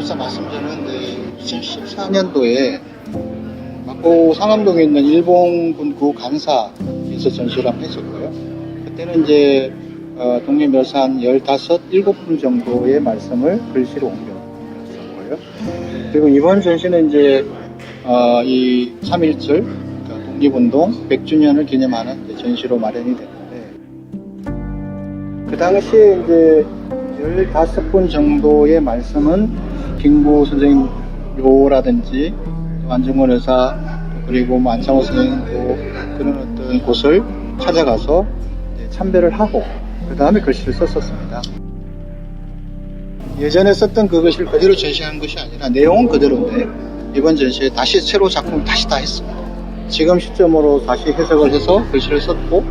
앞서 말씀드린 2014년도에 마포 상암동에 있는 일본군 구 간사에서 전시를 한번 했었고요. 그때는 이제 독립묘사 15, 7분 정도의 말씀을 글씨로 옮겼었고요. 그리고 이번 전시는 이제 이 3.1절 그러니까 독립운동 100주년을 기념하는 이제 전시로 마련이 됐는데, 그 당시에 이제 15분 정도의 말씀은 김구 선생님 묘라든지 안중근 의사 그리고 안창호 선생님 그런 어떤 곳을 찾아가서 참배를 하고 그 다음에 글씨를 썼었습니다. 예전에 썼던 그 글씨를 그대로 전시한 것이 아니라 내용은 그대로인데 이번 전시에 다시 새로 작품을 다시 다 했습니다. 지금 시점으로 다시 해석을 해서 글씨를 썼고,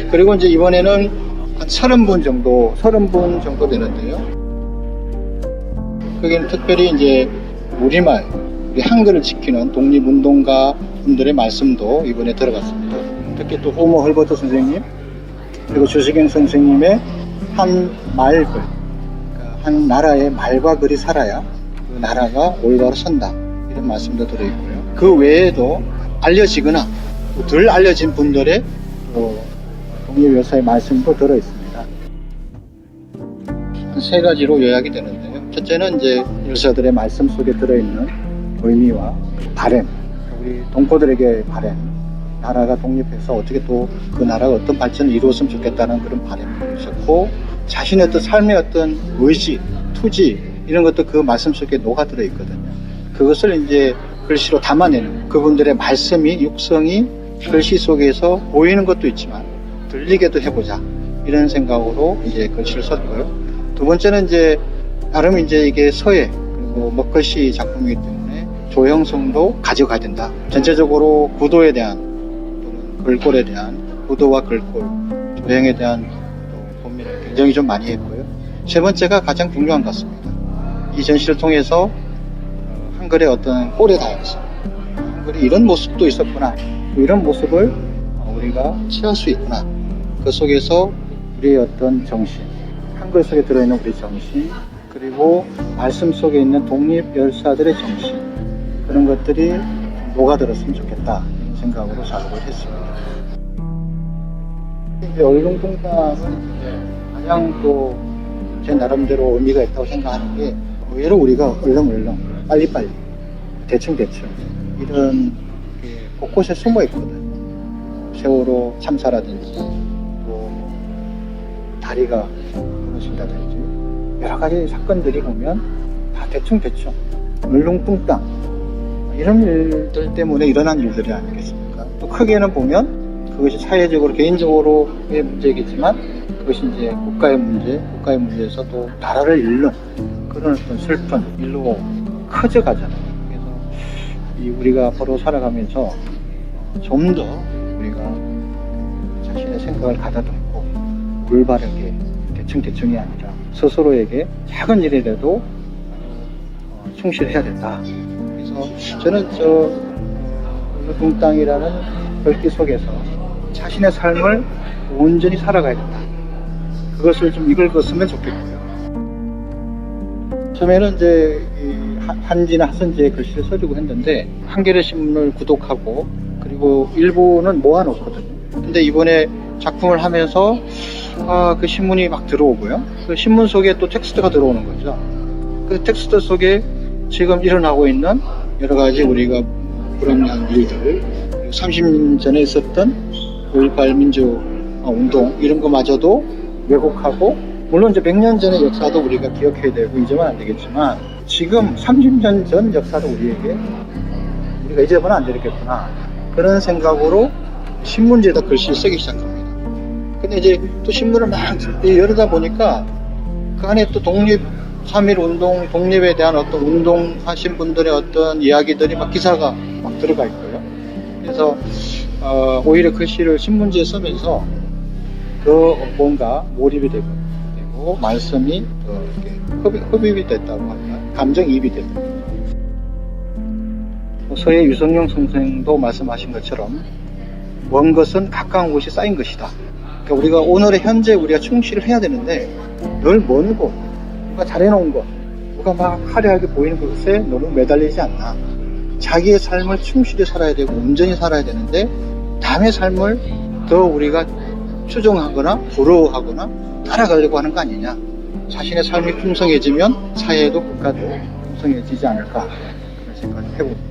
그리고 이제 이번에는 한 30분 정도 되는데요. 거기는 특별히 이제 우리말, 우리 한글을 지키는 독립운동가 분들의 말씀도 이번에 들어갔습니다. 특히 또 호모 헐버트 선생님, 그리고 주식영 선생님의 한 말글, 그러니까 한 나라의 말과 글이 살아야 그 나라가 올바로 선다, 이런 말씀도 들어있고요. 그 외에도 알려지거나 덜 알려진 분들의 독립묘사의 말씀도 들어있습니다. 한 3가지로 요약이 되는데요. 첫째는 이제 열사들의 말씀 속에 들어있는 의미와 바램, 우리 동포들에게 바램, 나라가 독립해서 어떻게 또 그 나라가 어떤 발전을 이루었으면 좋겠다는 그런 바램이 있었고, 자신의 어떤 삶의 어떤 의지, 투지 이런 것도 그 말씀 속에 녹아들어 있거든요. 그것을 이제 글씨로 담아내는 그분들의 말씀이, 육성이 글씨 속에서 보이는 것도 있지만 들리게도 해보자, 이런 생각으로 이제 글씨를 썼고요. 두 번째는 이제 나름 이제 이게 서예 그리고 먹글씨 작품이기 때문에 조형성도 가져가야 된다. 전체적으로 구도에 대한 또는 글꼴에 대한 구도와 글꼴, 조형에 대한 고민을 굉장히 좀 많이 했고요. 세 번째가 가장 중요한 것 같습니다. 이 전시를 통해서 한글의 어떤 꼴의 다양성, 한글이 이런 모습도 있었구나, 이런 모습을 우리가 취할 수 있구나, 그 속에서 우리의 어떤 정신, 한글 속에 들어있는 우리 정신, 그리고 말씀 속에 있는 독립열사들의 정신, 그런 것들이 녹아들었으면 좋겠다, 이런 생각으로 작업을 했습니다. 이제 얼렁뚱땅은 가장 또 제 나름대로 의미가 있다고 생각하는 게, 의외로 우리가 얼렁얼렁, 빨리빨리, 대충대충 이런 곳곳에 숨어 있거든요. 세월호 참사라든지 뭐 다리가 무너진다든지 여러 가지 사건들이 보면 다 대충대충, 얼렁뚱땅, 이런 일들 때문에 일어난 일들이 아니겠습니까? 또 크게는 보면 그것이 사회적으로, 개인적으로의 문제이겠지만 그것이 이제 국가의 문제에서 또 나라를 잃는 그런 어떤 슬픈 일로 커져가잖아요. 그래서 우리가 앞으로 살아가면서 좀 더 우리가 자신의 생각을 가다듬고 올바르게 대충대충이 아니라 스스로에게 작은 일이라도 충실해야 된다. 그래서 저는 얼렁뚱땅이라는 글귀 속에서 자신의 삶을 온전히 살아가야 된다, 그것을 좀 읽었으면 좋겠고요. 처음에는 이제 한지나 하선지의 글씨를 써주고 했는데 한겨레 신문을 구독하고 그리고 일부는 모아놓거든요. 근데 이번에 작품을 하면서 그 신문이 막 들어오고요. 그 신문 속에 또 텍스트가 들어오는 거죠. 그 텍스트 속에 지금 일어나고 있는 여러 가지 우리가 불합리한 일들, 30년 전에 있었던 5.18 민주운동 이런 거마저도 왜곡하고, 물론 이제 100년 전의 역사도 우리가 기억해야 되고 잊으면 안 되겠지만 지금 30년 전 역사도 우리가 잊어보면 안 되겠구나, 그런 생각으로 신문지에다 글씨를 쓰기 시작합니다. 근데 이제 또 신문을 막 열다 보니까 그 안에 또 3.1 운동, 독립에 대한 어떤 운동하신 분들의 어떤 이야기들이 막 기사가 막 들어가 있고요. 그래서 오히려 글씨를 신문지에 쓰면서 더 뭔가 몰입이 되고 말씀이 더 이렇게 흡입이 됐다고 할까, 감정이입이 됐다. 서예 유성룡 선생도 말씀하신 것처럼 먼 것은 가까운 곳이 쌓인 것이다. 그러니까 우리가 오늘의 현재 우리가 충실을 해야 되는데 늘 먼 곳, 우리가 잘해놓은 것, 누가 막 화려하게 보이는 것에 너무 매달리지 않나. 자기의 삶을 충실히 살아야 되고 온전히 살아야 되는데 남의 삶을 더 우리가 추종하거나 부러워하거나 따라가려고 하는 거 아니냐. 자신의 삶이 풍성해지면 사회도 국가도 풍성해지지 않을까 그런 생각을 해봅니다.